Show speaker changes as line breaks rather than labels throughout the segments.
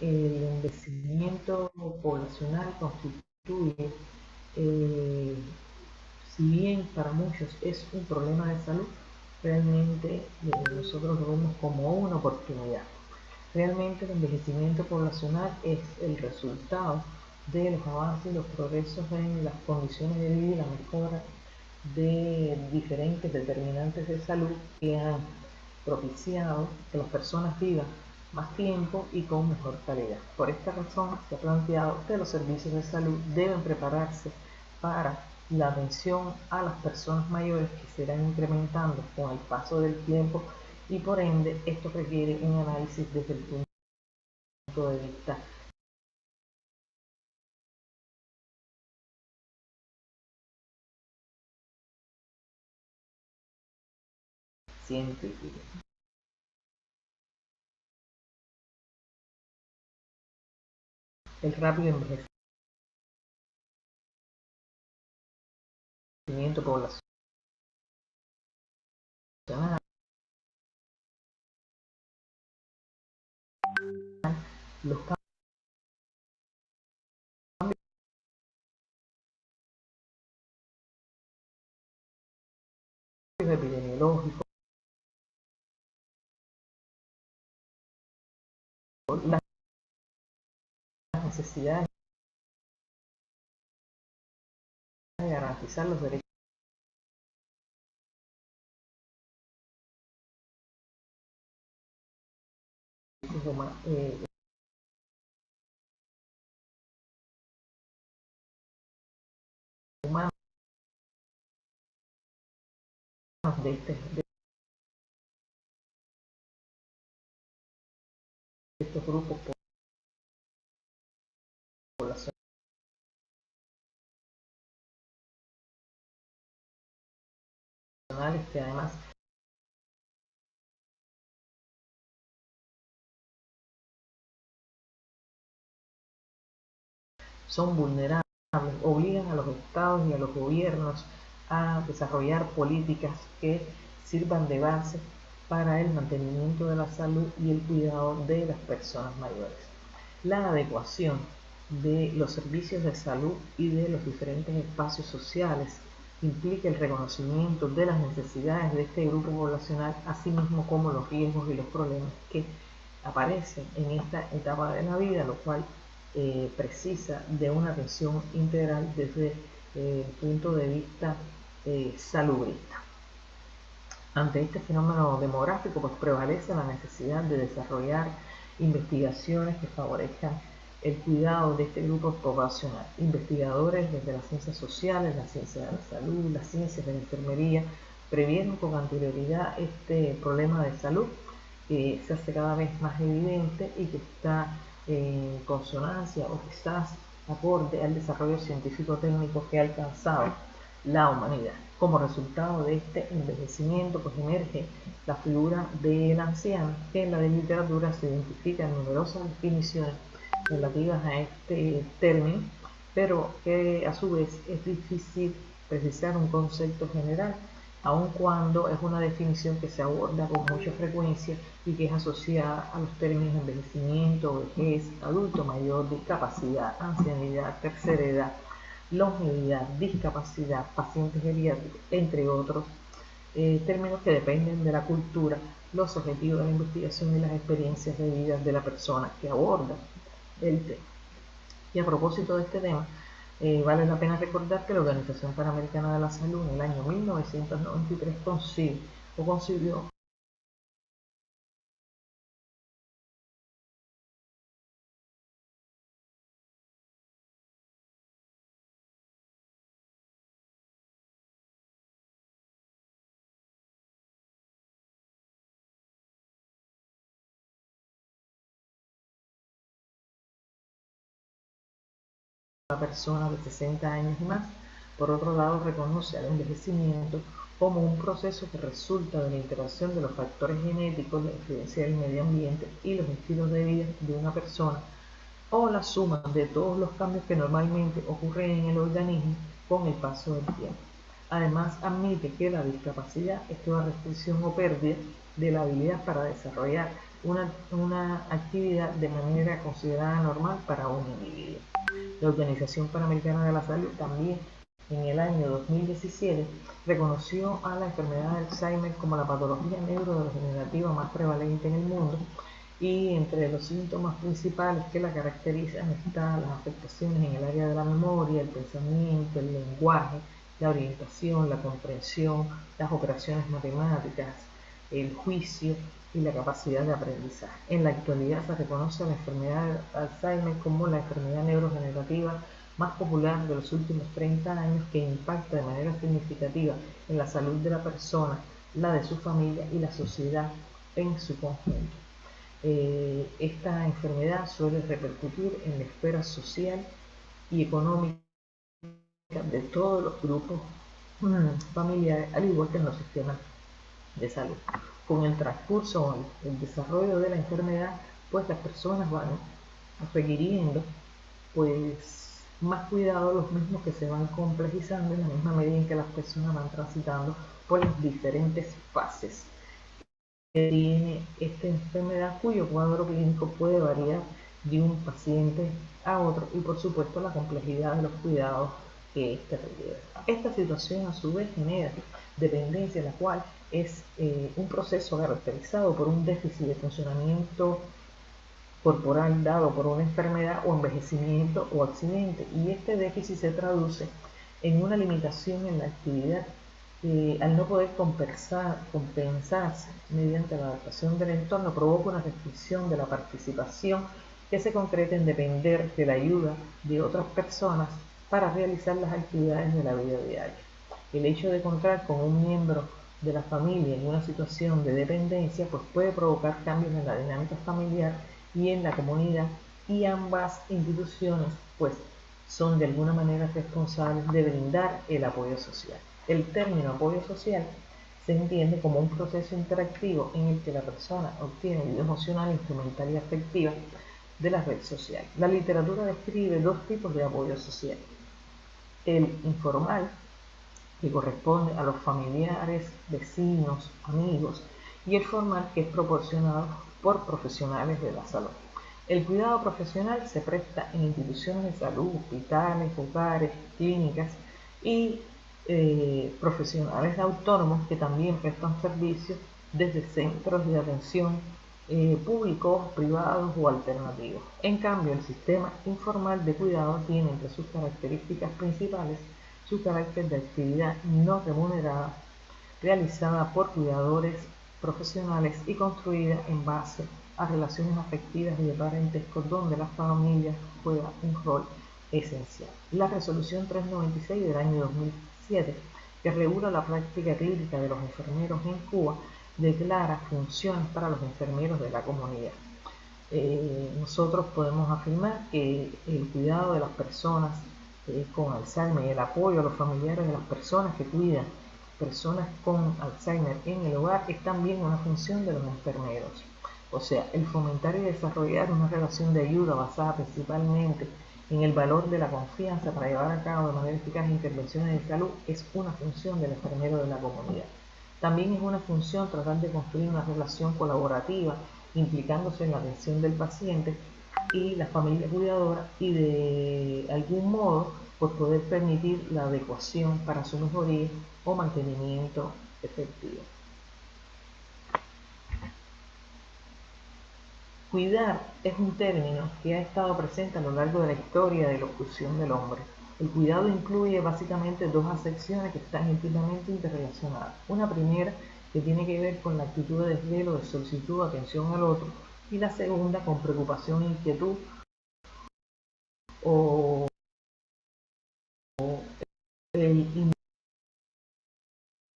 el envejecimiento poblacional constituye, si bien para muchos es un problema de salud, realmente nosotros lo vemos como una oportunidad. Realmente el envejecimiento poblacional es el resultado de los avances y los progresos en las condiciones de vida y la mejora de diferentes determinantes de salud que han propiciado que las personas vivan más tiempo y con mejor calidad. Por esta razón se ha planteado que los servicios de salud deben prepararse para la atención a las personas mayores que se irán incrementando con el paso del tiempo y por ende esto requiere un análisis desde el punto de vista científico. El rápido envejecimiento poblacional, los cambios epidemiológicos, las necesidades de garantizar los derechos humanos de estos grupos poblacionales que además son vulnerables, obligan a los estados y a los gobiernos a desarrollar políticas que sirvan de base para el mantenimiento de la salud y el cuidado de las personas mayores. La adecuación de los servicios de salud y de los diferentes espacios sociales implica el reconocimiento de las necesidades de este grupo poblacional, así mismo como los riesgos y los problemas que aparecen en esta etapa de la vida, lo cual precisa de una atención integral desde el punto de vista salubrista. Ante este fenómeno demográfico, pues prevalece la necesidad de desarrollar investigaciones que favorezcan el cuidado de este grupo poblacional. Investigadores desde las ciencias sociales, las ciencias de la salud, las ciencias de la enfermería, previeron con anterioridad este problema de salud que se hace cada vez más evidente y que está en consonancia o quizás acorde al desarrollo científico-técnico que ha alcanzado la humanidad. Como resultado de este envejecimiento, pues emerge la figura del anciano, que en la literatura se identifican numerosas definiciones relativas a este término, pero que a su vez es difícil precisar un concepto general, aun cuando es una definición que se aborda con mucha frecuencia y que es asociada a los términos envejecimiento, vejez, adulto mayor, discapacidad, ancianidad, tercera edad, longevidad, discapacidad, pacientes geriátricos, entre otros términos que dependen de la cultura, los objetivos de la investigación y las experiencias de vida de la persona que aborda el tema. Y a propósito de este tema, vale la pena recordar que la Organización Panamericana de la Salud en el año 1993 concibió a la persona de 60 años y más. Por otro lado, reconoce al envejecimiento como un proceso que resulta de la interacción de los factores genéticos, la influencia del medio ambiente y los estilos de vida de una persona, o la suma de todos los cambios que normalmente ocurren en el organismo con el paso del tiempo. Además, admite que la discapacidad es toda restricción o pérdida de la habilidad para desarrollar una actividad de manera considerada normal para un individuo. La Organización Panamericana de la Salud también en el año 2017 reconoció a la enfermedad de Alzheimer como la patología neurodegenerativa más prevalente en el mundo, y entre los síntomas principales que la caracterizan están las afectaciones en el área de la memoria, el pensamiento, el lenguaje, la orientación, la comprensión, las operaciones matemáticas, el juicio y la capacidad de aprendizaje. En la actualidad se reconoce a la enfermedad de Alzheimer como la enfermedad neurodegenerativa más popular de los últimos 30 años, que impacta de manera significativa en la salud de la persona, la de su familia y la sociedad en su conjunto. Esta enfermedad suele repercutir en la esfera social y económica de todos los grupos familiares, al igual que en los sistemas de salud. Con el transcurso o el desarrollo de la enfermedad, pues las personas van requiriendo pues más cuidados, los mismos que se van complejizando en la misma medida en que las personas van transitando por las diferentes fases que tiene esta enfermedad, cuyo cuadro clínico puede variar de un paciente a otro, y por supuesto la complejidad de los cuidados que éste requiere. Esta situación a su vez genera dependencia, la cual es un proceso caracterizado por un déficit de funcionamiento corporal dado por una enfermedad o envejecimiento o accidente, y este déficit se traduce en una limitación en la actividad al no poder compensarse mediante la adaptación del entorno, provoca una restricción de la participación que se concreta en depender de la ayuda de otras personas para realizar las actividades de la vida diaria. El hecho de contar con un miembro de la familia en una situación de dependencia pues puede provocar cambios en la dinámica familiar y en la comunidad, y ambas instituciones pues son de alguna manera responsables de brindar el apoyo social. El término apoyo social se entiende como un proceso interactivo en el que la persona obtiene ayuda emocional, instrumental y afectiva de la red social. La literatura describe dos tipos de apoyo social: el informal, que corresponde a los familiares, vecinos, amigos, y el formal, que es proporcionado por profesionales de la salud. El cuidado profesional se presta en instituciones de salud, hospitales, hogares, clínicas y profesionales autónomos que también prestan servicios desde centros de atención públicos, privados o alternativos. En cambio, el sistema informal de cuidado tiene entre sus características principales su carácter de actividad no remunerada, realizada por cuidadores profesionales y construida en base a relaciones afectivas y de parentesco, donde la familia juega un rol esencial. La resolución 396 del año 2007, que regula la práctica clínica de los enfermeros en Cuba, declara funciones para los enfermeros de la comunidad. Nosotros podemos afirmar que el cuidado de las personas con Alzheimer y el apoyo a los familiares de las personas que cuidan personas con Alzheimer en el hogar es también una función de los enfermeros. O sea, el fomentar y desarrollar una relación de ayuda basada principalmente en el valor de la confianza para llevar a cabo de manera eficaz intervenciones de salud es una función del enfermero de la comunidad. También es una función tratar de construir una relación colaborativa implicándose en la atención del paciente y la familia cuidadora, y de algún modo por poder permitir la adecuación para su mejoría o mantenimiento efectivo. Cuidar es un término que ha estado presente a lo largo de la historia de la evolución del hombre. El cuidado incluye básicamente dos acepciones que están íntimamente interrelacionadas. Una primera, que tiene que ver con la actitud de desvelo, de solicitud de atención al otro, y la segunda con preocupación, inquietud o el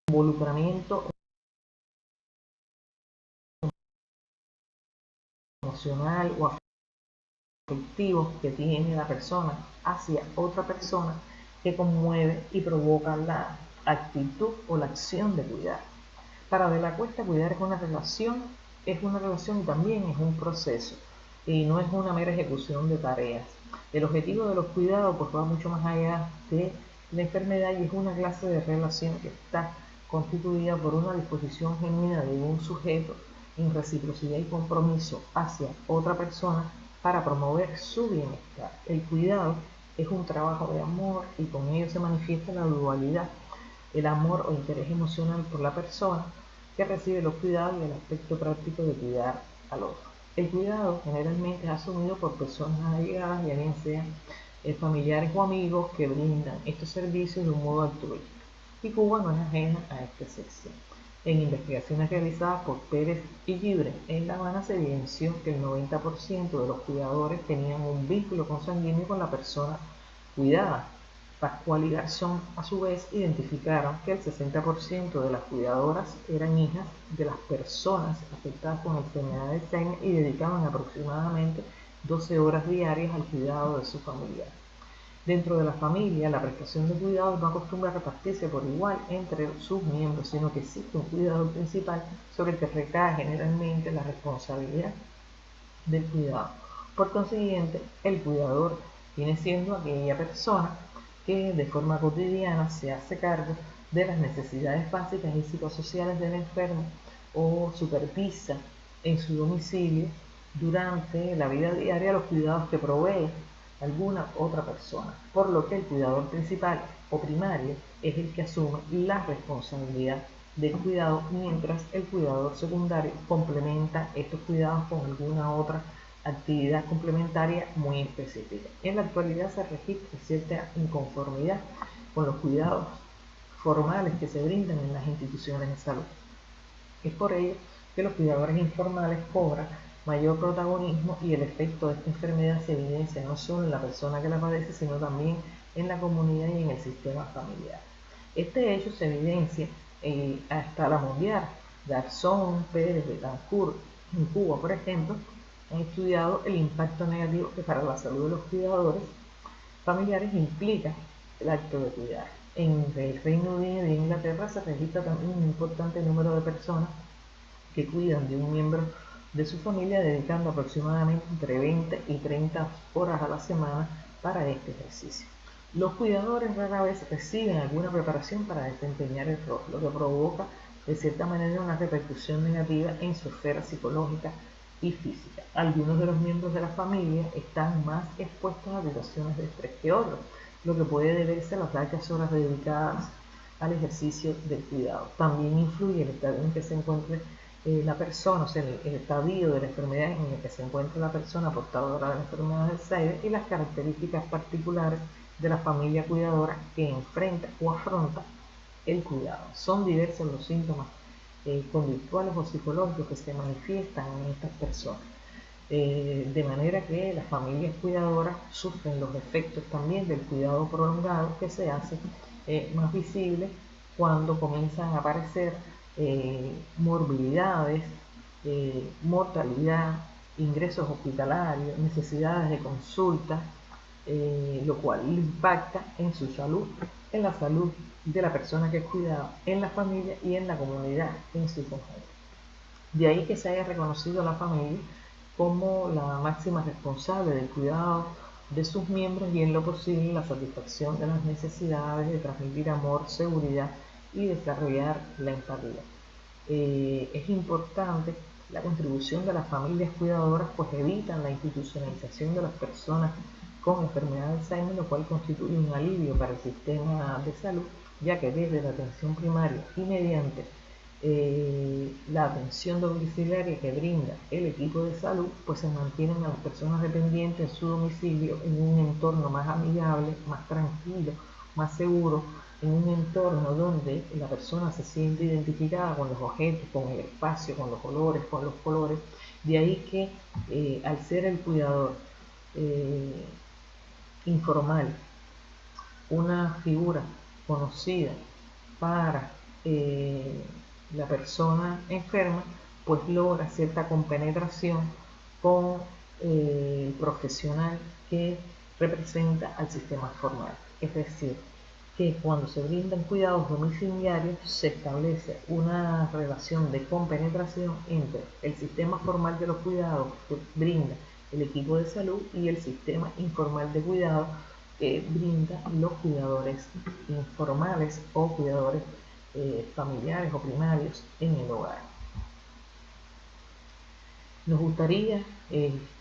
involucramiento emocional o afectivo que tiene la persona hacia otra persona, que conmueve y provoca la actitud o la acción de cuidar. Para De la Cuesta, cuidar es una relación y también es un proceso, y no es una mera ejecución de tareas. El objetivo de los cuidados pues va mucho más allá de la enfermedad, y es una clase de relación que está constituida por una disposición genuina de un sujeto en reciprocidad y compromiso hacia otra persona para promover su bienestar. El cuidado es un trabajo de amor y con ello se manifiesta la dualidad, el amor o interés emocional por la persona que recibe los cuidados y el aspecto práctico de cuidar al otro. El cuidado generalmente es asumido por personas allegadas, ya bien sean familiares o amigos que brindan estos servicios de un modo altruista. Y Cuba no es ajena a esta excepción. En investigaciones realizadas por Pérez y Libre en La Habana se evidenció que el 90% de los cuidadores tenían un vínculo consanguíneo con la persona cuidada. Pascual y Garzón, a su vez, identificaron que el 60% de las cuidadoras eran hijas de las personas afectadas con enfermedad de Alzheimer y dedicaban aproximadamente 12 horas diarias al cuidado de su familiar. Dentro de la familia, la prestación de cuidados no acostumbra a repartirse por igual entre sus miembros, sino que existe un cuidador principal sobre el que recae generalmente la responsabilidad del cuidado. Por consiguiente, el cuidador viene siendo aquella persona que de forma cotidiana se hace cargo de las necesidades básicas y psicosociales del enfermo o supervisa en su domicilio durante la vida diaria los cuidados que provee alguna otra persona, por lo que el cuidador principal o primario es el que asume la responsabilidad del cuidado, mientras el cuidador secundario complementa estos cuidados con alguna otra actividad complementaria muy específica. En la actualidad se registra cierta inconformidad con los cuidados formales que se brindan en las instituciones de salud. Es por ello que los cuidadores informales cobran mayor protagonismo y el efecto de esta enfermedad se evidencia no solo en la persona que la padece, sino también en la comunidad y en el sistema familiar. Este hecho se evidencia a escala mundial. Garzón, Pérez, Betancourt, en Cuba, por ejemplo, han estudiado el impacto negativo que para la salud de los cuidadores familiares implica el acto de cuidar. En el Reino Unido y Inglaterra se registra también un importante número de personas que cuidan de un miembro de su familia, dedicando aproximadamente entre 20 y 30 horas a la semana para este ejercicio. Los cuidadores rara vez reciben alguna preparación para desempeñar el rol, lo que provoca de cierta manera una repercusión negativa en su esfera psicológica y física. Algunos de los miembros de la familia están más expuestos a situaciones de estrés que otros, lo que puede deberse a las largas horas dedicadas al ejercicio del cuidado. También influye el estado en que se encuentre la persona, o sea, el estadio de la enfermedad en el que se encuentra la persona portadora de la enfermedad de Alzheimer y las características particulares de la familia cuidadora que enfrenta o afronta el cuidado. Son diversos los síntomas conductuales o psicológicos que se manifiestan en estas personas. De manera que las familias cuidadoras sufren los efectos también del cuidado prolongado que se hace más visible cuando comienzan a aparecer morbilidades, mortalidad, ingresos hospitalarios, necesidades de consulta, lo cual impacta en su salud, en la salud de la persona que es cuidada, en la familia y en la comunidad en su conjunto. De ahí que se haya reconocido a la familia como la máxima responsable del cuidado de sus miembros y en lo posible la satisfacción de las necesidades de transmitir amor, seguridad y desarrollar la empatía. Es importante la contribución de las familias cuidadoras, pues evitan la institucionalización de las personas con enfermedad de Alzheimer, lo cual constituye un alivio para el sistema de salud, ya que desde la atención primaria y mediante la atención domiciliaria que brinda el equipo de salud, pues se mantienen a las personas dependientes en su domicilio en un entorno más amigable, más tranquilo, más seguro, en un entorno donde la persona se siente identificada con los objetos, con el espacio, con los olores, con los colores. De ahí que al ser el cuidador informal una figura conocida para la persona enferma, pues logra cierta compenetración con el profesional que representa al sistema formal. Es decir, que cuando se brindan cuidados domiciliarios se establece una relación de compenetración entre el sistema formal de los cuidados que brinda el equipo de salud y el sistema informal de cuidado que brinda los cuidadores informales o cuidadores familiares o primarios en el hogar. Nos gustaría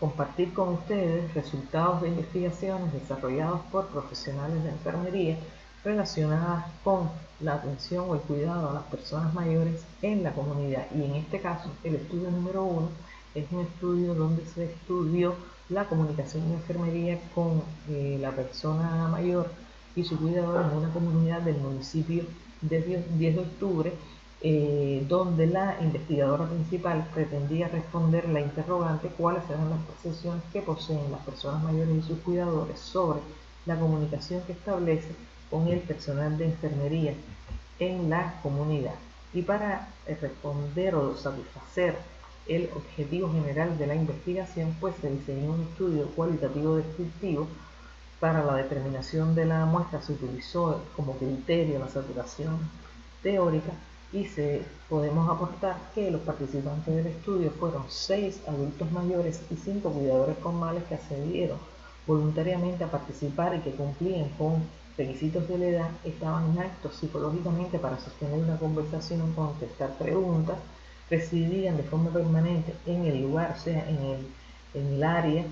compartir con ustedes resultados de investigaciones desarrollados por profesionales de enfermería relacionadas con la atención o el cuidado a las personas mayores en la comunidad. Y en este caso, el estudio número 1 es un estudio donde se estudió la comunicación de enfermería con la persona mayor y su cuidador en una comunidad del municipio de 10 de octubre, donde la investigadora principal pretendía responder la interrogante cuáles eran las percepciones que poseen las personas mayores y sus cuidadores sobre la comunicación que establece con el personal de enfermería en la comunidad. Y para responder o satisfacer el objetivo general de la investigación, pues se diseñó un estudio cualitativo descriptivo. Para la determinación de la muestra se utilizó como criterio la saturación teórica y podemos aportar que los participantes del estudio fueron 6 adultos mayores y 5 cuidadores formales que accedieron voluntariamente a participar y que cumplían con requisitos de la edad, estaban aptos psicológicamente para sostener una conversación, contestar preguntas, residían de forma permanente en el lugar, o sea, en el área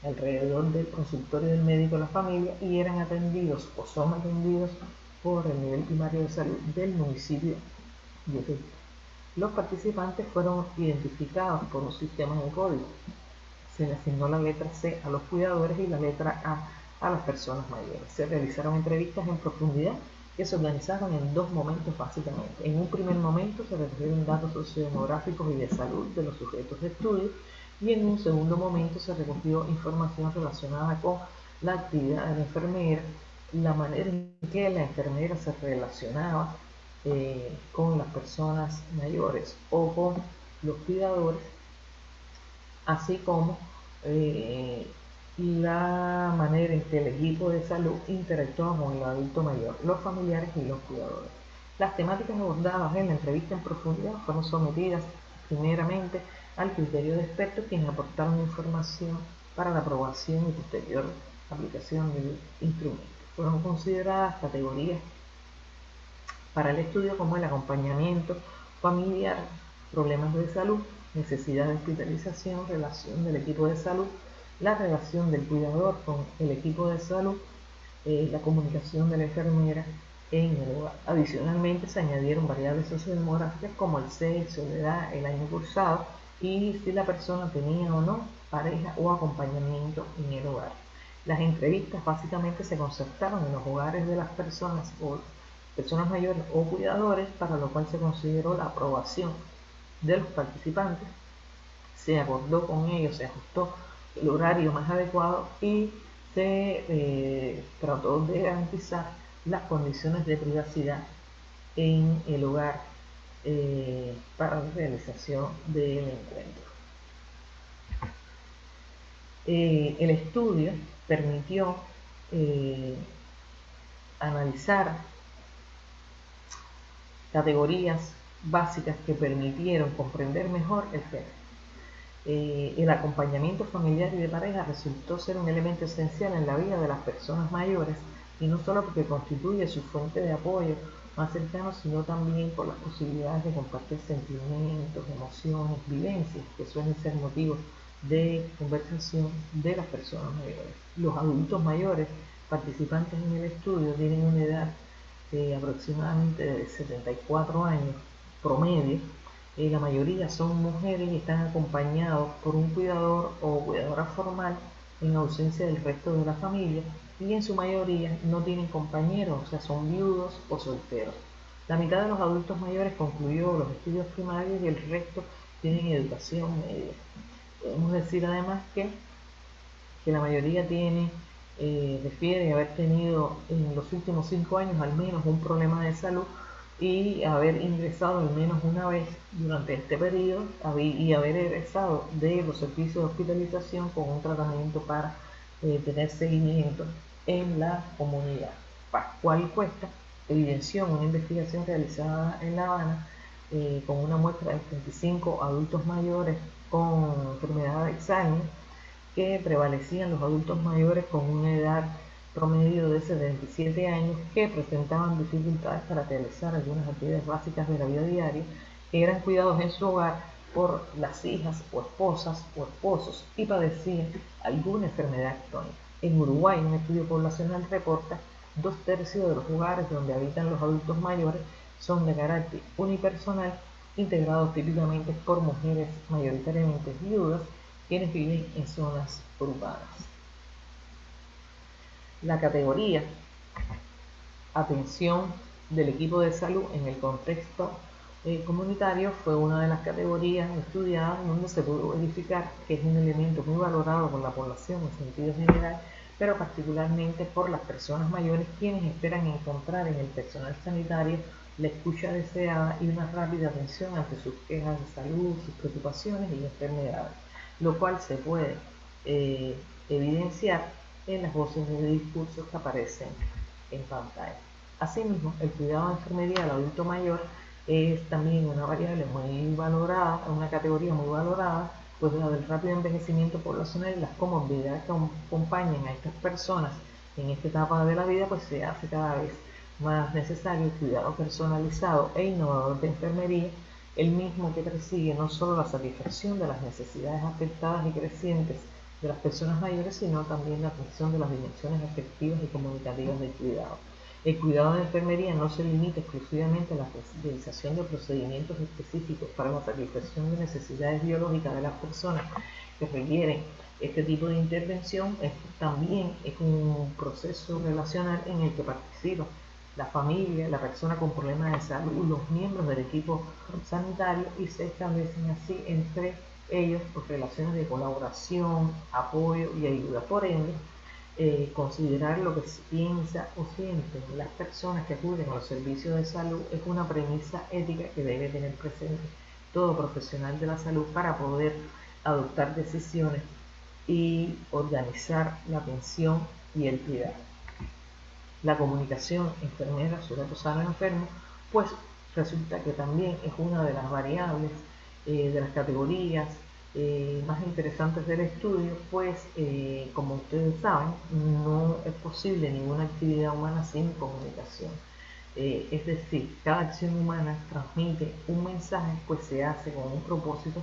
alrededor del consultorio del médico de la familia, y eran atendidos o son atendidos por el nivel primario de salud del municipio de Egipto. Los participantes fueron identificados por un sistema de código. Se le asignó la letra C a los cuidadores y la letra A las personas mayores. Se realizaron entrevistas en profundidad que se organizaron en 2 momentos básicamente. En un primer momento se recogieron datos sociodemográficos y de salud de los sujetos de estudio, y en un segundo momento se recogió información relacionada con la actividad de la enfermera, la manera en que la enfermera se relacionaba con las personas mayores o con los cuidadores, así como la manera en que el equipo de salud interactúa con el adulto mayor, los familiares y los cuidadores. Las temáticas abordadas en la entrevista en profundidad fueron sometidas primeramente al criterio de expertos, quienes aportaron información para la aprobación y posterior aplicación del instrumento. Fueron consideradas categorías para el estudio como el acompañamiento familiar, problemas de salud, necesidad de hospitalización, relación del equipo de salud, la relación del cuidador con el equipo de salud, la comunicación de la enfermera en el hogar. Adicionalmente se añadieron variables sociodemográficas como el sexo, la edad, el año cursado y si la persona tenía o no pareja o acompañamiento en el hogar. Las entrevistas básicamente se concertaron en los hogares de las personas mayores o cuidadores, para lo cual se consideró la aprobación de los participantes, se acordó con ellos, se ajustó el horario más adecuado y se trató de garantizar las condiciones de privacidad en el hogar para la realización del encuentro. El estudio permitió analizar categorías básicas que permitieron comprender mejor el género. El acompañamiento familiar y de pareja resultó ser un elemento esencial en la vida de las personas mayores, y no solo porque constituye su fuente de apoyo más cercano, sino también por las posibilidades de compartir sentimientos, emociones, vivencias que suelen ser motivos de conversación de las personas mayores. Los adultos mayores participantes en el estudio tienen una edad aproximadamente de 74 años promedio. La mayoría son mujeres y están acompañados por un cuidador o cuidadora formal en ausencia del resto de la familia, y en su mayoría no tienen compañeros, o sea, son viudos o solteros. La mitad de los adultos mayores concluyó los estudios primarios y el resto tienen educación media. Podemos decir además que la mayoría refiere haber tenido en los últimos 5 años al menos un problema de salud y haber ingresado al menos una vez durante este periodo y haber egresado de los servicios de hospitalización con un tratamiento para tener seguimiento en la comunidad. Pascual Cuesta evidenció en una investigación realizada en La Habana con una muestra de 35 adultos mayores con enfermedad de Alzheimer, que prevalecían los adultos mayores con una edad promedio de 77 años que presentaban dificultades para realizar algunas actividades básicas de la vida diaria, que eran cuidados en su hogar por las hijas o esposas o esposos y padecían alguna enfermedad crónica. En Uruguay, un estudio poblacional reporta 2/3 de los hogares donde habitan los adultos mayores son de carácter unipersonal, integrados típicamente por mujeres mayoritariamente viudas, quienes viven en zonas urbanas. La categoría atención del equipo de salud en el contexto comunitario fue una de las categorías estudiadas en donde se pudo verificar que es un elemento muy valorado por la población en sentido general, pero particularmente por las personas mayores, quienes esperan encontrar en el personal sanitario la escucha deseada y una rápida atención ante sus quejas de salud, sus preocupaciones y enfermedades, lo cual se puede evidenciar en las voces de discursos que aparecen en pantalla. Asimismo, el cuidado de enfermería del adulto mayor es también una variable muy valorada, una categoría muy valorada, pues la del rápido envejecimiento poblacional y las comorbilidades que acompañan a estas personas en esta etapa de la vida, pues se hace cada vez más necesario el cuidado personalizado e innovador de enfermería, el mismo que persigue no solo la satisfacción de las necesidades afectadas y crecientes de las personas mayores, sino también la atención de las dimensiones afectivas y comunicativas del cuidado. El cuidado de enfermería no se limita exclusivamente a la realización de procedimientos específicos para la satisfacción de necesidades biológicas de las personas que requieren este tipo de intervención, también es un proceso relacional en el que participa la familia, la persona con problemas de salud, los miembros del equipo sanitario, y se establecen así entre ellos pues, relaciones de colaboración, apoyo y ayuda. Por ende, considerar lo que se piensa o sienten las personas que acuden a los servicios de salud es una premisa ética que debe tener presente todo profesional de la salud para poder adoptar decisiones y organizar la atención y el cuidado. La comunicación enfermera sujeto sano enfermo, pues resulta que también es una de las variables de las categorías más interesantes del estudio, pues como ustedes saben, no es posible ninguna actividad humana sin comunicación. Es decir, cada acción humana transmite un mensaje, pues se hace con un propósito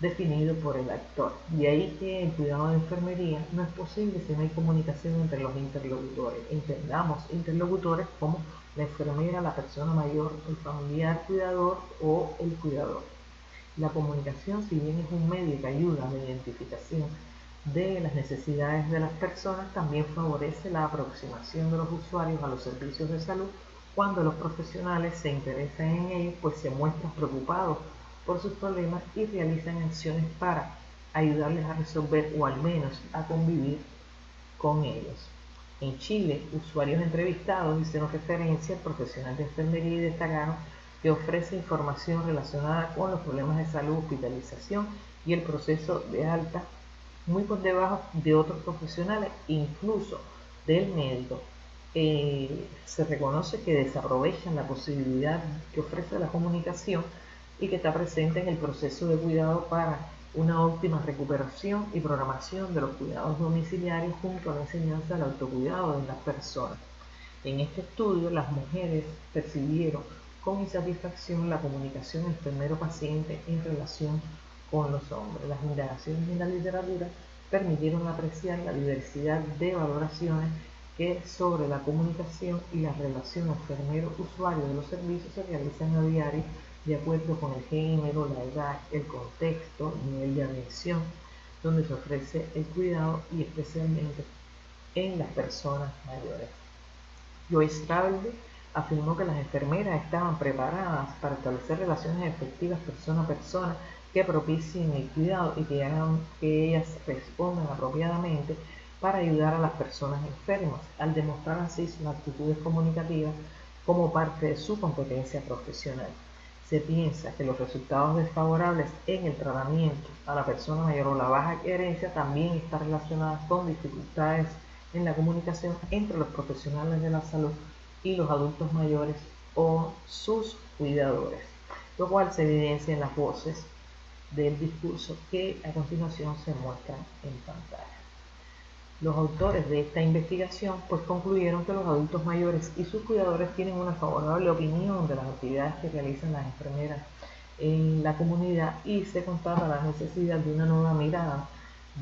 definido por el actor. De ahí que el cuidado de enfermería no es posible si no hay comunicación entre los interlocutores. Entendamos interlocutores como la enfermera, la persona mayor, el familiar cuidador o el cuidador. La comunicación, si bien es un medio que ayuda a la identificación de las necesidades de las personas, también favorece la aproximación de los usuarios a los servicios de salud. Cuando los profesionales se interesan en ellos, pues se muestran preocupados por sus problemas y realizan acciones para ayudarles a resolver o al menos a convivir con ellos. En Chile, usuarios entrevistados hicieron referencia al profesional de enfermería y destacaron que ofrece información relacionada con los problemas de salud, hospitalización y el proceso de alta muy por debajo de otros profesionales, incluso del médico. Se reconoce que desaprovechan la posibilidad que ofrece la comunicación y que está presente en el proceso de cuidado para una óptima recuperación y programación de los cuidados domiciliarios junto a la enseñanza del autocuidado de las personas. En este estudio, las mujeres percibieron con insatisfacción la comunicación enfermero-paciente en relación con los hombres. Las indagaciones en la literatura permitieron apreciar la diversidad de valoraciones que sobre la comunicación y la relación enfermero-usuario de los servicios se realizan a diario de acuerdo con el género, la edad, el contexto, el nivel de atención donde se ofrece el cuidado y especialmente en las personas mayores. Joyce Travelde afirmó que las enfermeras estaban preparadas para establecer relaciones efectivas persona a persona que propicien el cuidado y que hagan que ellas respondan apropiadamente para ayudar a las personas enfermas, al demostrar así sus actitudes comunicativas como parte de su competencia profesional. Se piensa que los resultados desfavorables en el tratamiento a la persona mayor o la baja adherencia también están relacionadas con dificultades en la comunicación entre los profesionales de la salud y los adultos mayores o sus cuidadores, lo cual se evidencia en las voces del discurso que a continuación se muestran en pantalla. Los autores de esta investigación pues concluyeron que los adultos mayores y sus cuidadores tienen una favorable opinión de las actividades que realizan las enfermeras en la comunidad y se constata la necesidad de una nueva mirada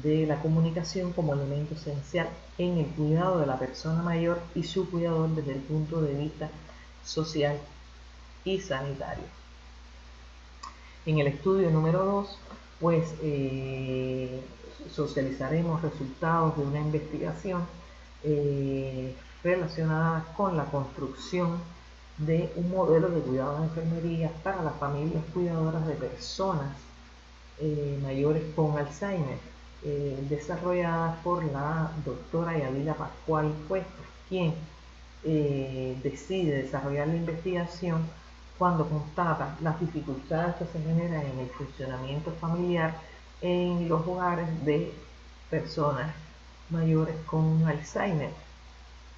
de la comunicación como elemento esencial en el cuidado de la persona mayor y su cuidador desde el punto de vista social y sanitario. En el estudio número 2, pues socializaremos resultados de una investigación relacionada con la construcción de un modelo de cuidados de enfermería para las familias cuidadoras de personas mayores con Alzheimer, desarrollada por la doctora Yadira Pascual Cuesta, quien decide desarrollar la investigación cuando constata las dificultades que se generan en el funcionamiento familiar en los hogares de personas mayores con Alzheimer.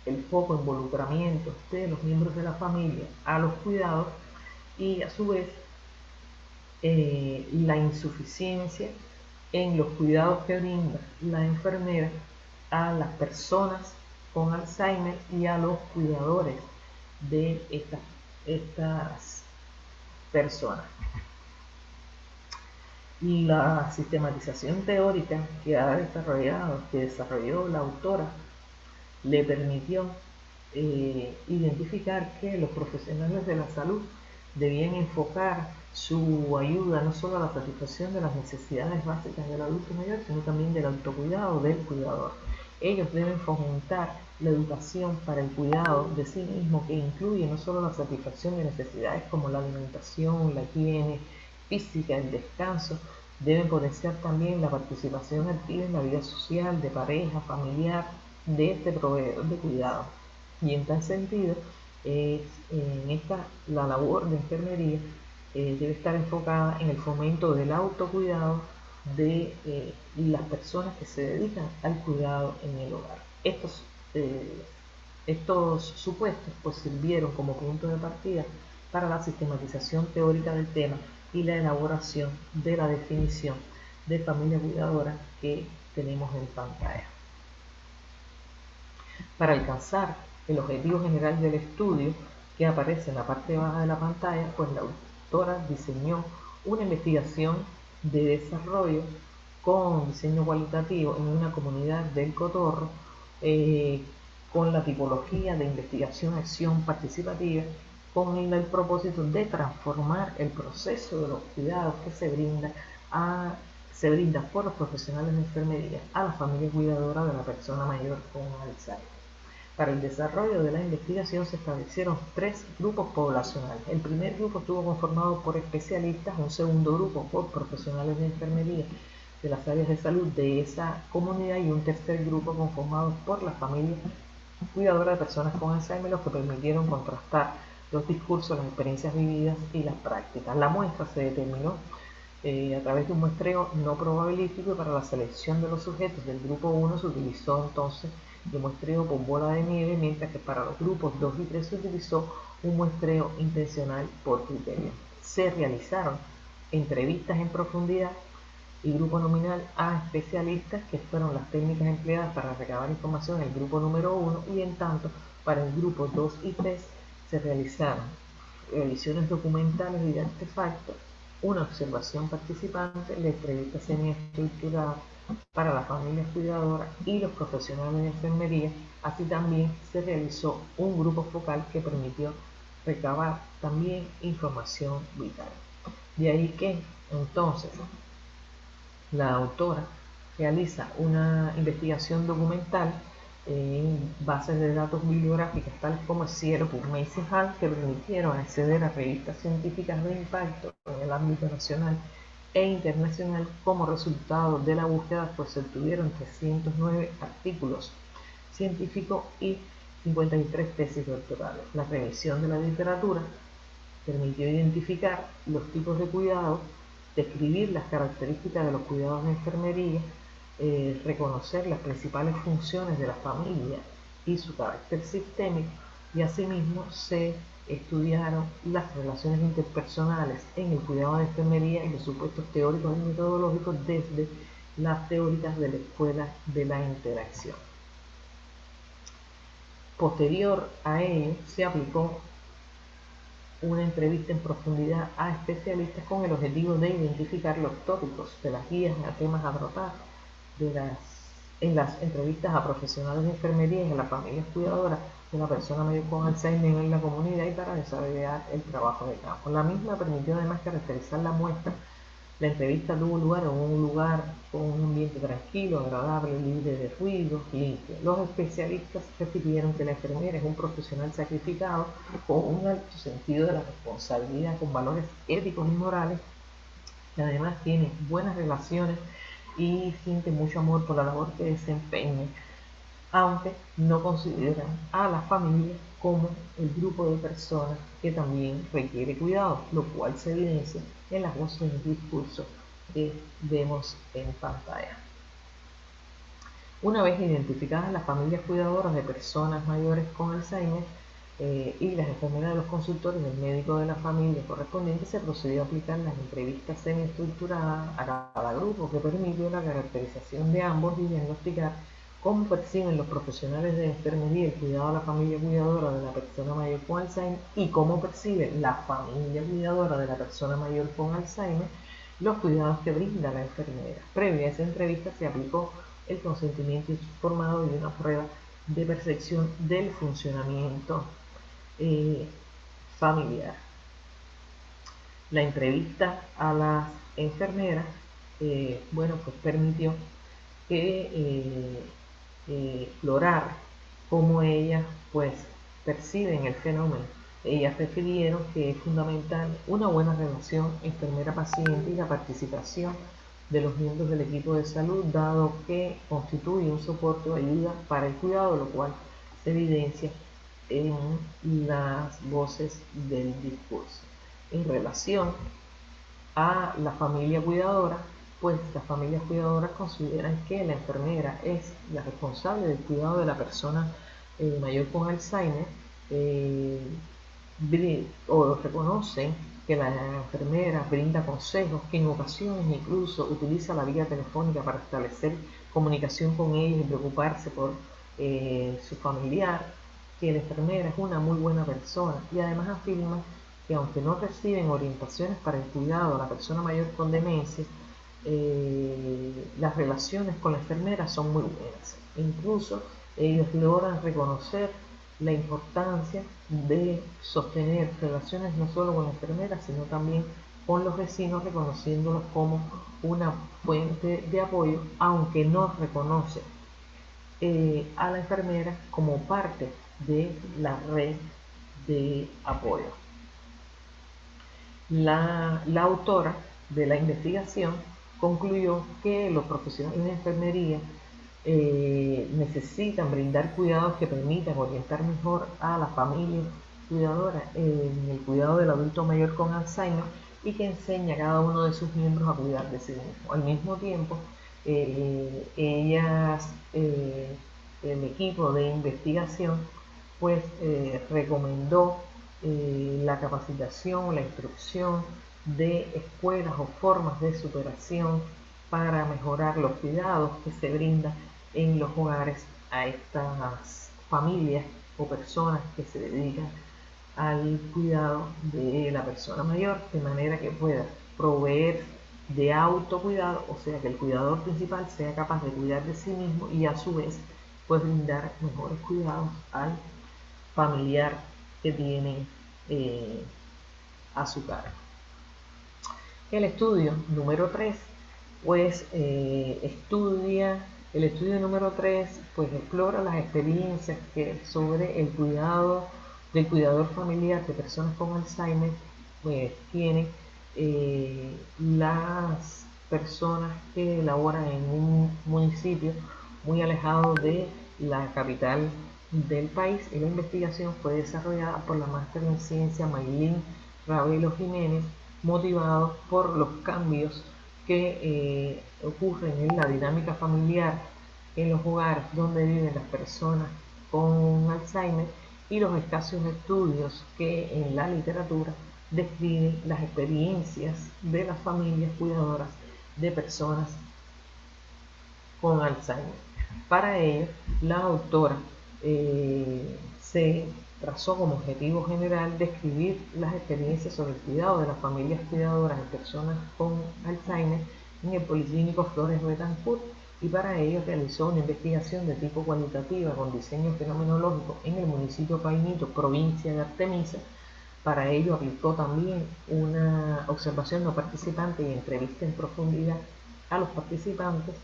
El poco involucramiento de los miembros de la familia a los cuidados y a su vez la insuficiencia en los cuidados que brinda la enfermera a las personas con Alzheimer y a los cuidadores de estas personas. La sistematización teórica que desarrolló la autora, le permitió identificar que los profesionales de la salud debían enfocar su ayuda no solo a la satisfacción de las necesidades básicas del adulto mayor, sino también del autocuidado del cuidador. Ellos deben fomentar la educación para el cuidado de sí mismo, que incluye no solo la satisfacción de necesidades como la alimentación, la higiene física, el descanso. Deben potenciar también la participación activa en la vida social, de pareja, familiar, de este proveedor de cuidado. Y en tal sentido, la labor de enfermería debe estar enfocada en el fomento del autocuidado de las personas que se dedican al cuidado en el hogar. Estos supuestos pues sirvieron como punto de partida para la sistematización teórica del tema y la elaboración de la definición de familia cuidadora que tenemos en pantalla. Para alcanzar el objetivo general del estudio, que aparece en la parte baja de la pantalla, pues la autora diseñó una investigación de desarrollo con diseño cualitativo en una comunidad del Cotorro, con la tipología de investigación-acción participativa, con el propósito de transformar el proceso de los cuidados que se brinda por los profesionales de enfermería a la familia cuidadora de la persona mayor con Alzheimer. Para el desarrollo de la investigación se establecieron 3 grupos poblacionales. El primer grupo estuvo conformado por especialistas, un segundo grupo por profesionales de enfermería de las áreas de salud de esa comunidad y un tercer grupo conformado por las familias cuidadoras de personas con Alzheimer, los que permitieron contrastar los discursos, las experiencias vividas y las prácticas. La muestra se determinó a través de un muestreo no probabilístico, y para la selección de los sujetos del grupo 1 se utilizó entonces el muestreo por bola de nieve, mientras que para los grupos 2 y 3 se utilizó un muestreo intencional por criterio. Se realizaron entrevistas en profundidad y grupo nominal a especialistas, que fueron las técnicas empleadas para recabar información en el grupo número 1, y en tanto para el grupo 2 y 3 se realizaron revisiones documentales y de artefactos, una observación participante, la entrevista semiestructurada para las familias cuidadoras y los profesionales de enfermería. Así también se realizó un grupo focal que permitió recabar también información vital. De ahí que entonces la autora realiza una investigación documental en bases de datos bibliográficas tales como SIERO, PubMed y CIEHAL, que permitieron acceder a revistas científicas de impacto en el ámbito nacional e internacional. Como resultado de la búsqueda, pues se obtuvieron 309 artículos científicos y 53 tesis doctorales. La revisión de la literatura permitió identificar los tipos de cuidados, describir las características de los cuidados de enfermería, reconocer las principales funciones de la familia y su carácter sistémico, y asimismo se estudiaron las relaciones interpersonales en el cuidado de enfermería y los supuestos teóricos y metodológicos desde las teóricas de la escuela de la interacción. Posterior a ello se aplicó una entrevista en profundidad a especialistas con el objetivo de identificar los tópicos de las guías a temas a tratar en las entrevistas a profesionales de enfermería y a las familias cuidadoras de la persona mayor con Alzheimer en la comunidad y para desarrollar el trabajo de campo. La misma permitió además caracterizar la muestra. La entrevista tuvo lugar en un lugar con un ambiente tranquilo, agradable, libre de ruidos, limpio. Los especialistas refirieron que la enfermera es un profesional sacrificado con un alto sentido de la responsabilidad, con valores éticos y morales, que además tiene buenas relaciones y siente mucho amor por la labor que desempeña, aunque no consideran a la familia como el grupo de personas que también requiere cuidado, lo cual se evidencia en las voces y discursos que vemos en pantalla. Una vez identificadas las familias cuidadoras de personas mayores con Alzheimer y las enfermeras de los consultores del médico de la familia correspondiente, se procedió a aplicar las entrevistas semiestructuradas a cada grupo, que permitió la caracterización de ambos y diagnosticar cómo perciben los profesionales de enfermería el cuidado a la familia cuidadora de la persona mayor con Alzheimer y cómo percibe la familia cuidadora de la persona mayor con Alzheimer los cuidados que brinda la enfermera. Previa a esa entrevista se aplicó el consentimiento informado y una prueba de percepción del funcionamiento familiar. La entrevista a las enfermeras, pues permitió que explorar cómo ellas pues perciben el fenómeno. Ellas refirieron que es fundamental una buena relación enfermera-paciente y la participación de los miembros del equipo de salud, dado que constituye un soporte o ayuda para el cuidado, lo cual se evidencia en las voces del discurso. En relación a la familia cuidadora, pues las familias cuidadoras consideran que la enfermera es la responsable del cuidado de la persona mayor con Alzheimer, o reconocen que la enfermera brinda consejos, que en ocasiones incluso utiliza la vía telefónica para establecer comunicación con ellos y preocuparse por su familiar, que la enfermera es una muy buena persona, y además afirman que aunque no reciben orientaciones para el cuidado a la persona mayor con demencia, las relaciones con la enfermera son muy buenas. Incluso ellos logran reconocer la importancia de sostener relaciones no solo con la enfermera, sino también con los vecinos, reconociéndolos como una fuente de apoyo, aunque no reconoce a la enfermera como parte de la red de apoyo. La autora de la investigación concluyó que los profesionales de enfermería necesitan brindar cuidados que permitan orientar mejor a la familia cuidadora en el cuidado del adulto mayor con Alzheimer y que enseña a cada uno de sus miembros a cuidar de sí mismo. Al mismo tiempo, el equipo de investigación pues recomendó la capacitación, la instrucción de escuelas o formas de superación para mejorar los cuidados que se brindan en los hogares a estas familias o personas que se dedican al cuidado de la persona mayor, de manera que pueda proveer de autocuidado, o sea que el cuidador principal sea capaz de cuidar de sí mismo y a su vez pues brindar mejores cuidados al familiar que tienen a su cargo. El estudio número 3 pues el estudio número 3 pues explora las experiencias que sobre el cuidado del cuidador familiar de personas con Alzheimer pues tienen las personas que laboran en un municipio muy alejado de la capital del país, y la investigación fue desarrollada por la máster en ciencia Maylin Ravelo Jiménez, motivados por los cambios que ocurren en la dinámica familiar en los hogares donde viven las personas con Alzheimer y los escasos estudios que en la literatura describen las experiencias de las familias cuidadoras de personas con Alzheimer. Para ello, la autora se trazó como objetivo general describir las experiencias sobre el cuidado de las familias cuidadoras de personas con Alzheimer en el Policlínico Flores Betancourt, y para ello realizó una investigación de tipo cualitativa con diseño fenomenológico en el municipio Painito, provincia de Artemisa. Para ello aplicó también una observación no participante y entrevista en profundidad a los participantes.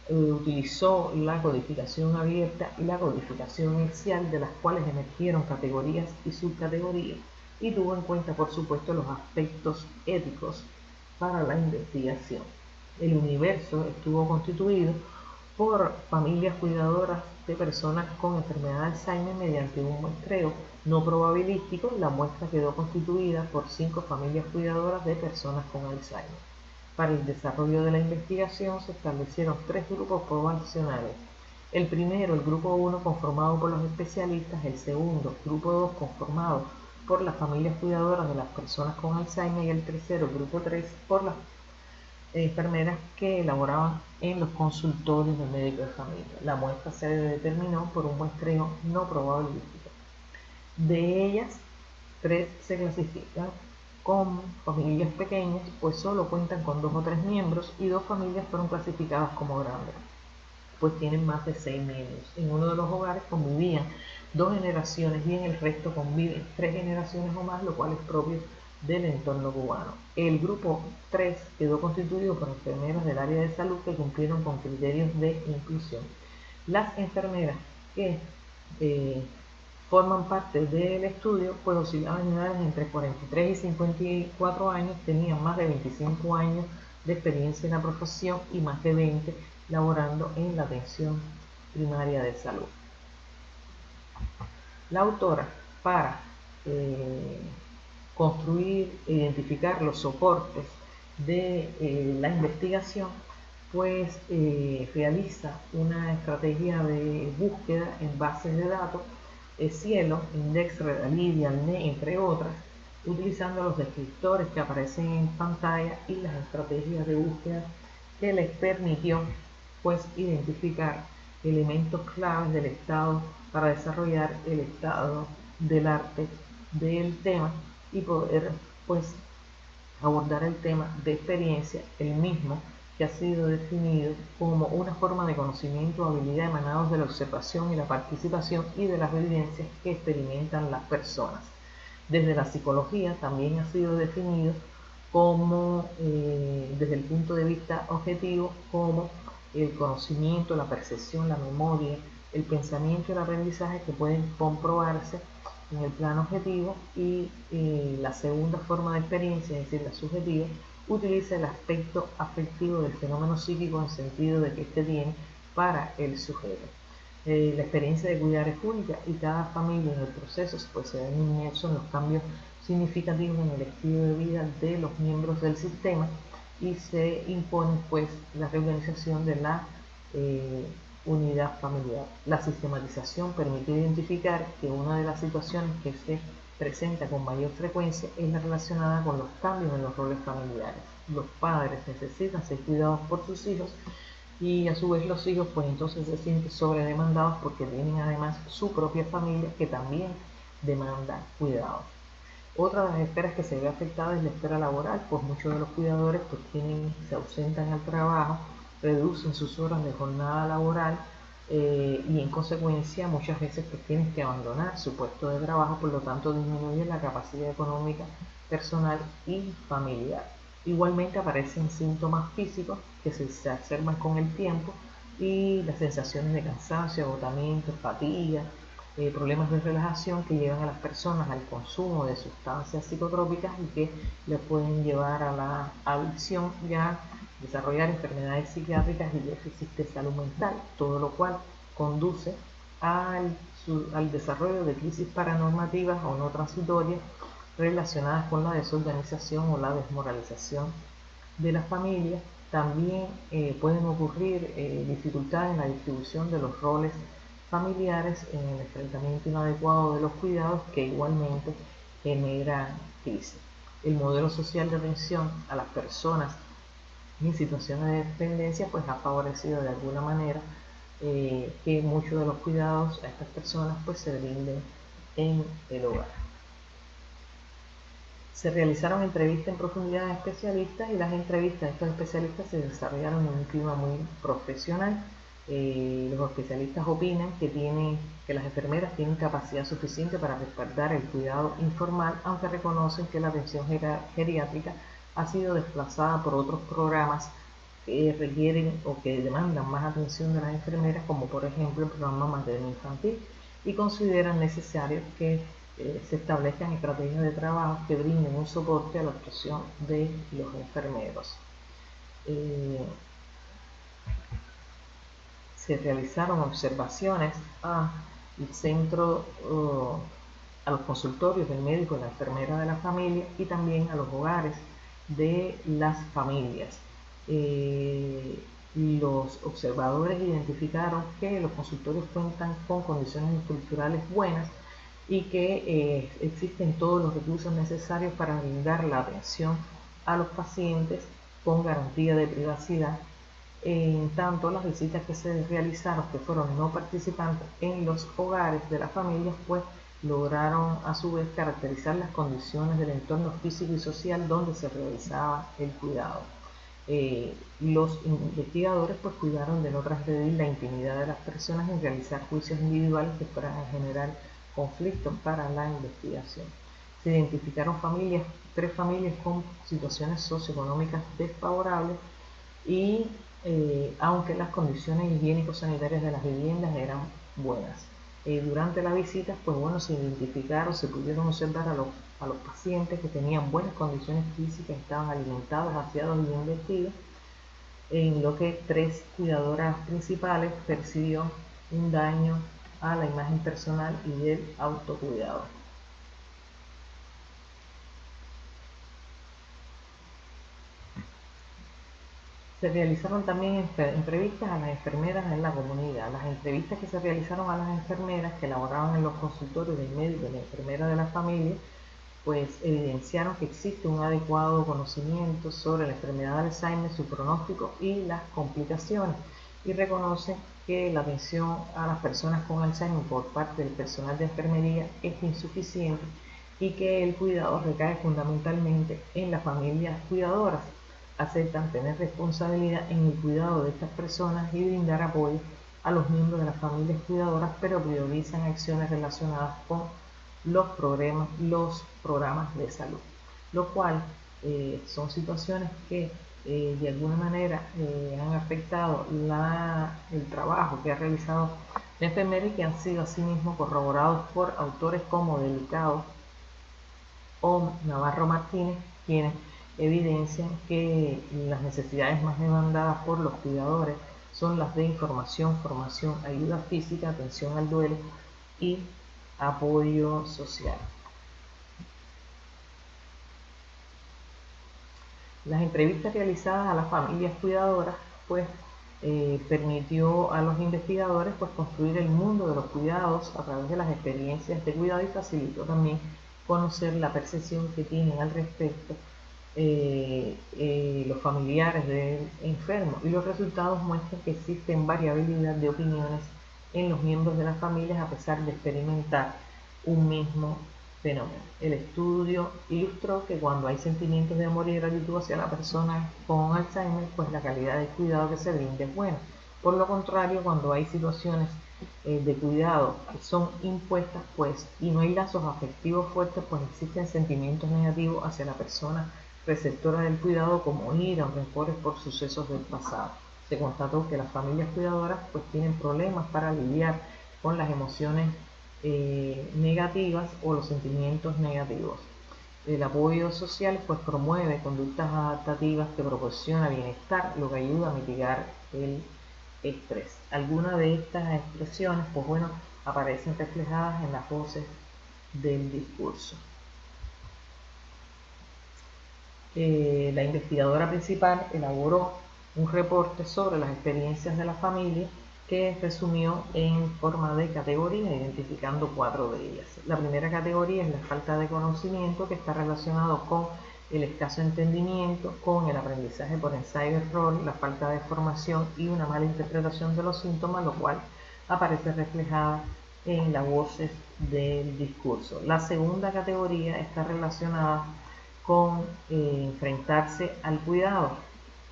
Utilizó la codificación abierta y la codificación inicial, de las cuales emergieron categorías y subcategorías, y tuvo en cuenta, por supuesto, los aspectos éticos para la investigación. El universo estuvo constituido por familias cuidadoras de personas con enfermedad de Alzheimer mediante un muestreo no probabilístico. La muestra quedó constituida por 5 familias cuidadoras de personas con Alzheimer. Para el desarrollo de la investigación se establecieron 3 grupos poblacionales. El primero, el grupo 1, conformado por los especialistas; el segundo, grupo 2, conformado por las familias cuidadoras de las personas con Alzheimer; y el tercero, el grupo 3, por las enfermeras que elaboraban en los consultorios del médico de familia. La muestra se determinó por un muestreo no probabilístico. De ellas, 3 se clasifican como familias pequeñas, pues solo cuentan con 2 o 3 miembros, y 2 familias fueron clasificadas como grandes, pues tienen más de 6 miembros. En uno de los hogares convivían 2 generaciones y en el resto conviven 3 generaciones o más, lo cual es propio del entorno cubano. El grupo 3 quedó constituido por enfermeras del área de salud que cumplieron con criterios de inclusión. Las enfermeras que forman parte del estudio, pues oscilaban en edades entre 43 y 54 años, tenían más de 25 años de experiencia en la profesión y más de 20 laborando en la atención primaria de salud. La autora, para construir e identificar los soportes de la investigación, pues realiza una estrategia de búsqueda en bases de datos, Cielo, Index, Redalí, Dialnet, entre otras, utilizando los descriptores que aparecen en pantalla y las estrategias de búsqueda que les permitió pues identificar elementos claves del estado para desarrollar el estado del arte del tema y poder pues abordar el tema de experiencia, el mismo que ha sido definido como una forma de conocimiento o habilidad emanados de la observación y la participación y de las vivencias que experimentan las personas. Desde la psicología también ha sido definido como, desde el punto de vista objetivo, como el conocimiento, la percepción, la memoria, el pensamiento y el aprendizaje que pueden comprobarse en el plano objetivo, y la segunda forma de experiencia, es decir, la subjetiva, utiliza el aspecto afectivo del fenómeno psíquico en sentido de que éste tiene para el sujeto. La experiencia de cuidar es única y cada familia en el proceso pues, se ven inmersos en los cambios significativos en el estilo de vida de los miembros del sistema, y se impone pues la reorganización de la unidad familiar. La sistematización permite identificar que una de las situaciones que se presenta con mayor frecuencia es la relacionada con los cambios en los roles familiares. Los padres necesitan ser cuidados por sus hijos, y a su vez los hijos pues entonces se sienten sobredemandados porque tienen además su propia familia que también demanda cuidado. Otra de las esferas que se ve afectada es la esfera laboral, pues muchos de los cuidadores pues se ausentan al trabajo, reducen sus horas de jornada laboral, y en consecuencia muchas veces pues tienen que abandonar su puesto de trabajo, por lo tanto disminuye la capacidad económica personal y familiar. Igualmente aparecen síntomas físicos que se exacerban con el tiempo, y las sensaciones de cansancio, agotamiento, fatiga, problemas de relajación que llevan a las personas al consumo de sustancias psicotrópicas y que les pueden llevar a la adicción y a desarrollar enfermedades psiquiátricas y déficits de salud mental, todo lo cual conduce al desarrollo de crisis paranormativas o no transitorias relacionadas con la desorganización o la desmoralización de las familias. También pueden ocurrir dificultades en la distribución de los roles familiares, en el enfrentamiento inadecuado de los cuidados, que igualmente generan crisis. El modelo social de atención a las personas en situaciones de dependencia pues ha favorecido de alguna manera que muchos de los cuidados a estas personas pues se brinden en el hogar. Se realizaron entrevistas en profundidad a especialistas y las entrevistas de estos especialistas se desarrollaron en un clima muy profesional. Los especialistas opinan que las enfermeras tienen capacidad suficiente para respaldar el cuidado informal, aunque reconocen que la atención geriátrica ha sido desplazada por otros programas que requieren o que demandan más atención de las enfermeras, como por ejemplo el programa materno infantil, y consideran necesario que se establezcan estrategias de trabajo que brinden un soporte a la actuación de los enfermeros. Se realizaron observaciones al centro, a los consultorios del médico y la enfermera de la familia y también a los hogares de las familias. Los observadores identificaron que los consultorios cuentan con condiciones estructurales buenas y que existen todos los recursos necesarios para brindar la atención a los pacientes con garantía de privacidad. En tanto, las visitas que se realizaron, que fueron no participantes en los hogares de las familias, pues lograron a su vez caracterizar las condiciones del entorno físico y social donde se realizaba el cuidado. Los investigadores pues cuidaron de no transgredir la intimidad de las personas en realizar juicios individuales que fueran a generar conflictos para la investigación. Se identificaron tres familias con situaciones socioeconómicas desfavorables y aunque las condiciones higiénico-sanitarias de las viviendas eran buenas. Durante la visita, pues bueno, se identificaron, se pudieron observar a los pacientes que tenían buenas condiciones físicas, estaban alimentados, aseados y bien vestidos, en lo que 3 cuidadoras principales percibió un daño a la imagen personal y el autocuidado. Se realizaron también entrevistas a las enfermeras en la comunidad. Las entrevistas que se realizaron a las enfermeras que laboraban en los consultorios del médico y de la enfermera de la familia, pues evidenciaron que existe un adecuado conocimiento sobre la enfermedad de Alzheimer, su pronóstico y las complicaciones, y reconocen que la atención a las personas con Alzheimer por parte del personal de enfermería es insuficiente y que el cuidado recae fundamentalmente en las familias cuidadoras. Aceptan tener responsabilidad en el cuidado de estas personas y brindar apoyo a los miembros de las familias cuidadoras, pero priorizan acciones relacionadas con los programas de salud, lo cual son situaciones que de alguna manera han afectado el trabajo que ha realizado la enfermera y que han sido asimismo corroborados por autores como Delicado o Navarro Martínez, quienes evidencian que las necesidades más demandadas por los cuidadores son las de información, formación, ayuda física, atención al duelo y apoyo social. Las entrevistas realizadas a las familias cuidadoras pues permitió a los investigadores pues construir el mundo de los cuidados a través de las experiencias de cuidado y facilitó también conocer la percepción que tienen al respecto los familiares del enfermo, y los resultados muestran que existen variabilidad de opiniones en los miembros de las familias a pesar de experimentar un mismo fenómeno. El estudio ilustró que cuando hay sentimientos de amor y gratitud hacia la persona con Alzheimer, pues la calidad de cuidado que se brinda es buena. Por lo contrario, cuando hay situaciones de cuidado que son impuestas, pues, y no hay lazos afectivos fuertes, pues existen sentimientos negativos hacia la persona receptora del cuidado, como ira o rencores por sucesos del pasado. Se constató que las familias cuidadoras pues tienen problemas para lidiar con las emociones negativas o los sentimientos negativos. El apoyo social pues promueve conductas adaptativas que proporciona bienestar, lo que ayuda a mitigar el estrés. Algunas de estas expresiones pues bueno, aparecen reflejadas en las voces del discurso. La investigadora principal elaboró un reporte sobre las experiencias de la familia que resumió en forma de categorías, identificando 4 de ellas. La primera categoría es la falta de conocimiento, que está relacionado con el escaso entendimiento, con el aprendizaje por ensayo-error, la falta de formación y una mala interpretación de los síntomas, lo cual aparece reflejada en las voces del discurso. La segunda categoría está relacionada con enfrentarse al cuidado,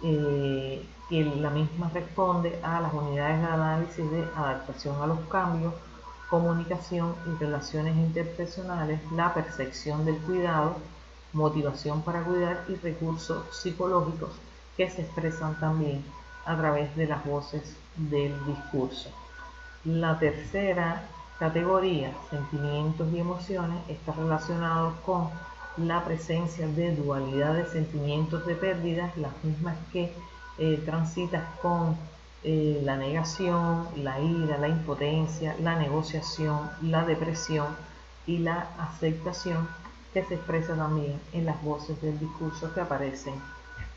que la misma responde a las unidades de análisis de adaptación a los cambios, comunicación y relaciones interpersonales, la percepción del cuidado, motivación para cuidar y recursos psicológicos que se expresan también a través de las voces del discurso. La tercera categoría, sentimientos y emociones, está relacionado con la presencia de dualidad de sentimientos de pérdidas, las mismas que transitas con la negación, la ira, la impotencia, la negociación, la depresión y la aceptación, que se expresa también en las voces del discurso que aparecen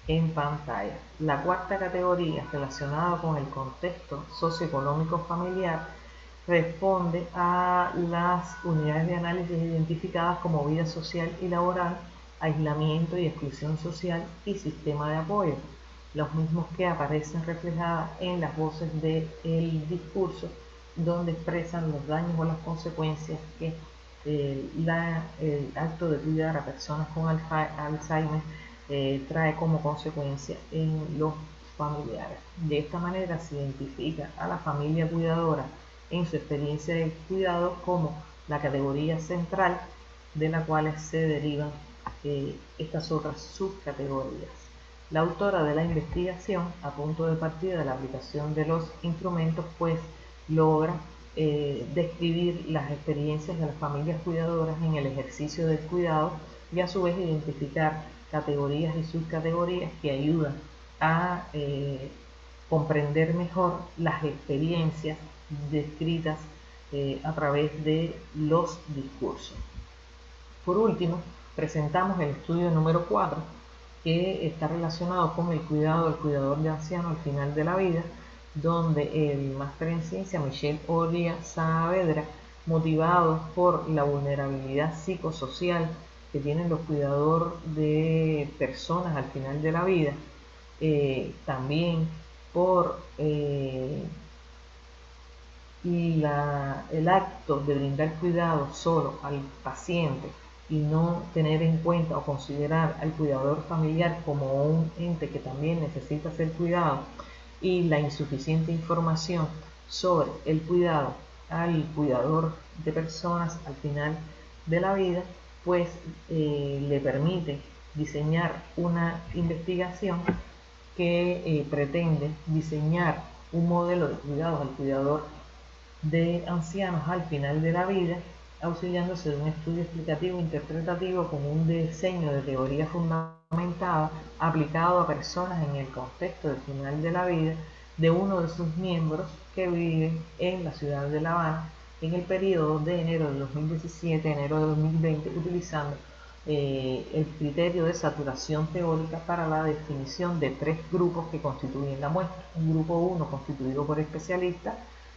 en pantalla. La cuarta categoría, relacionada con el contexto socioeconómico familiar, responde a las unidades de análisis identificadas como vida social y laboral, aislamiento y exclusión social y sistema de apoyo, los mismos que aparecen reflejadas en las voces del discurso, donde expresan los daños o las consecuencias que el acto de cuidar a personas con Alzheimer trae como consecuencia en los familiares. De esta manera se identifica a la familia cuidadora en su experiencia de cuidado como la categoría central, de la cual se derivan estas otras subcategorías. La autora de la investigación, a punto de partida de la aplicación de los instrumentos, pues logra describir las experiencias de las familias cuidadoras en el ejercicio del cuidado y a su vez identificar categorías y subcategorías que ayudan a comprender mejor las experiencias descritas a través de los discursos. Por último, presentamos el estudio número 4, que está relacionado con el cuidado del cuidador de ancianos al final de la vida, donde el máster en ciencia Michelle Oria Saavedra, motivado por la vulnerabilidad psicosocial que tienen los cuidadores de personas al final de la vida, también por el acto de brindar cuidado solo al paciente y no tener en cuenta o considerar al cuidador familiar como un ente que también necesita ser cuidado, y la insuficiente información sobre el cuidado al cuidador de personas al final de la vida, pues le permite diseñar una investigación que pretende diseñar un modelo de cuidado al cuidador de ancianos al final de la vida, auxiliándose de un estudio explicativo interpretativo con un diseño de teoría fundamentada aplicado a personas en el contexto del final de la vida de uno de sus miembros que vive en la ciudad de La Habana en el periodo de enero de 2017 a enero de 2020, utilizando el criterio de saturación teórica para la definición de 3 grupos que constituyen la muestra. Un grupo 1 constituido por especialistas,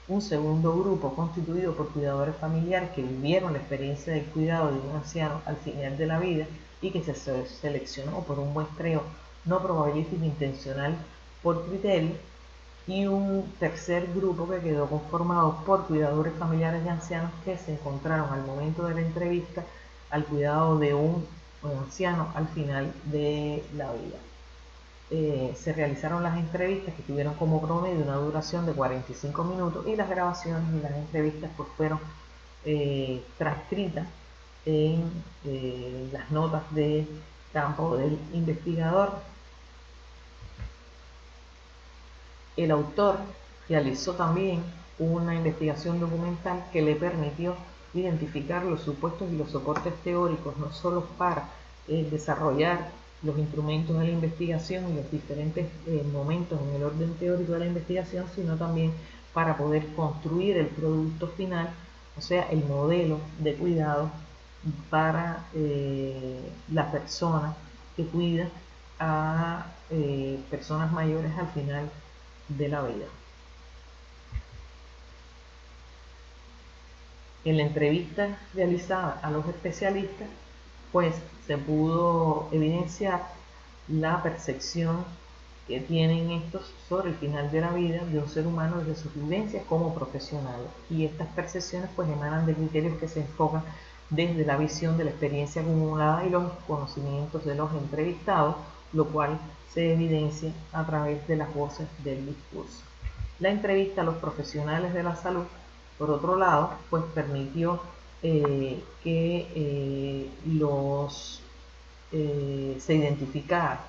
un segundo grupo constituido por cuidadores familiares que vivieron la experiencia del cuidado de un anciano al final de la vida y que se seleccionó por un muestreo no probabilístico intencional por criterio, y un tercer grupo que quedó conformado por cuidadores familiares de ancianos que se encontraron al momento de la entrevista al cuidado de un anciano al final de la vida. Se realizaron las entrevistas, que tuvieron como promedio una duración de 45 minutos, y las grabaciones y las entrevistas pues fueron transcritas en las notas de campo del investigador. El autor realizó también una investigación documental que le permitió identificar los supuestos y los soportes teóricos, no solo para desarrollar los instrumentos de la investigación y los diferentes momentos en el orden teórico de la investigación, sino también para poder construir el producto final, o sea, el modelo de cuidado para la persona que cuida a personas mayores al final de la vida. En la entrevista realizada a los especialistas, pues se pudo evidenciar la percepción que tienen estos sobre el final de la vida de un ser humano desde sus vivencias como profesional. Y estas percepciones pues emanan de criterios que se enfocan desde la visión de la experiencia acumulada y los conocimientos de los entrevistados, lo cual se evidencia a través de las voces del discurso. La entrevista a los profesionales de la salud, por otro lado, pues permitió que se identificara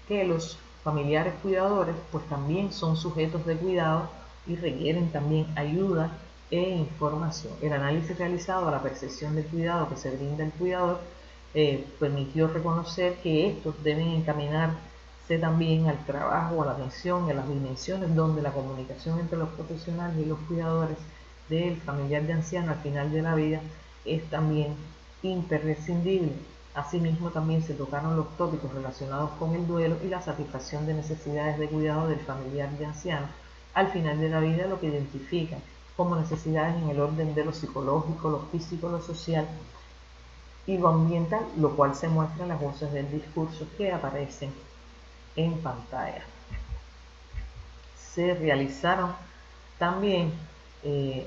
que los familiares cuidadores pues también son sujetos de cuidado y requieren también ayuda e información. El análisis realizado a la percepción del cuidado que se brinda el cuidador permitió reconocer que estos deben encaminarse también al trabajo, a la atención, a las dimensiones donde la comunicación entre los profesionales y los cuidadores del familiar de anciano al final de la vida es también imprescindible. Asimismo, también se tocaron los tópicos relacionados con el duelo y la satisfacción de necesidades de cuidado del familiar de anciano al final de la vida, lo que identifica como necesidades en el orden de lo psicológico, lo físico, lo social y lo ambiental, lo cual se muestra en las voces del discurso que aparecen en pantalla. Se realizaron también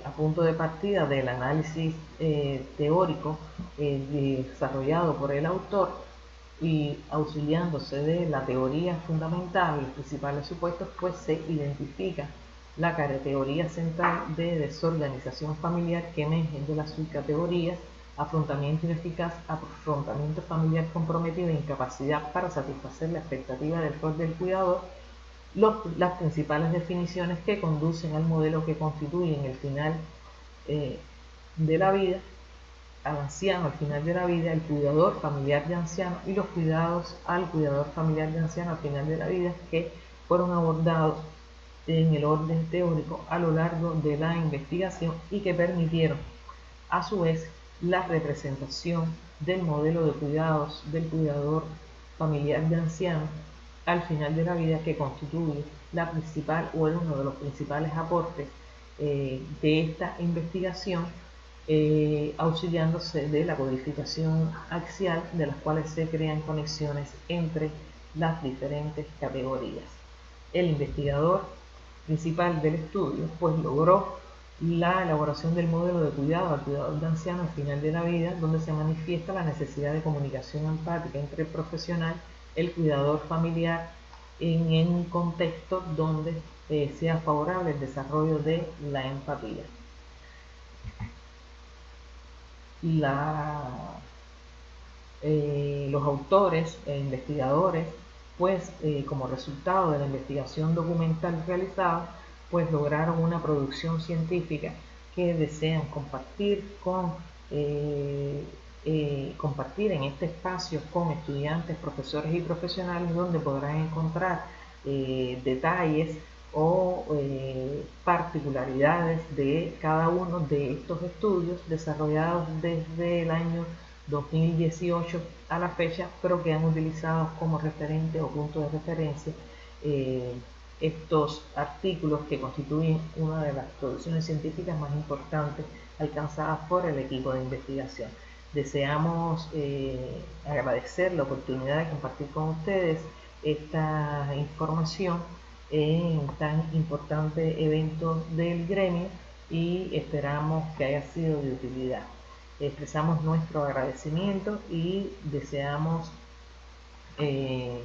a punto de partida del análisis teórico desarrollado por el autor y auxiliándose de la teoría fundamental y los principales supuestos, pues se identifica la categoría central de desorganización familiar que emerge de las subcategorías afrontamiento ineficaz, afrontamiento familiar comprometido e incapacidad para satisfacer la expectativa del rol del cuidador, las principales definiciones que conducen al modelo que constituyen el final de la vida, al anciano al final de la vida, el cuidador familiar de anciano y los cuidados al cuidador familiar de anciano al final de la vida, que fueron abordados en el orden teórico a lo largo de la investigación y que permitieron a su vez la representación del modelo de cuidados del cuidador familiar de anciano al final de la vida, que constituye la principal o uno de los principales aportes de esta investigación, auxiliándose de la codificación axial, de las cuales se crean conexiones entre las diferentes categorías. El investigador principal del estudio pues logró la elaboración del modelo de cuidado al cuidador de anciano al final de la vida, donde se manifiesta la necesidad de comunicación empática entre el profesional, el cuidador familiar, en un contexto donde sea favorable el desarrollo de la empatía. Los autores e investigadores, pues como resultado de la investigación documental realizada, pues lograron una producción científica que desean compartir en este espacio con estudiantes, profesores y profesionales, donde podrán encontrar detalles o particularidades de cada uno de estos estudios desarrollados desde el año 2018 a la fecha, pero que han utilizado como referente o punto de referencia eh, estos artículos que constituyen una de las producciones científicas más importantes alcanzadas por el equipo de investigación. Deseamos agradecer la oportunidad de compartir con ustedes esta información en tan importante evento del gremio y esperamos que haya sido de utilidad. Expresamos nuestro agradecimiento y deseamos eh,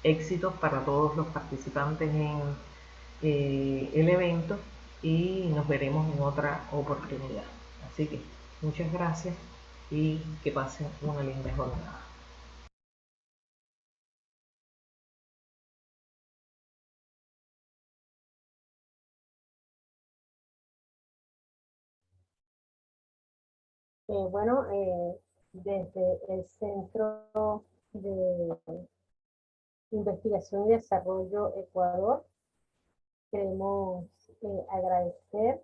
éxitos para todos los participantes en el evento y nos veremos en otra oportunidad. Así que muchas gracias y que pasen una linda jornada.
Bueno, desde el Centro de Investigación y Desarrollo Ecuador, queremos agradecer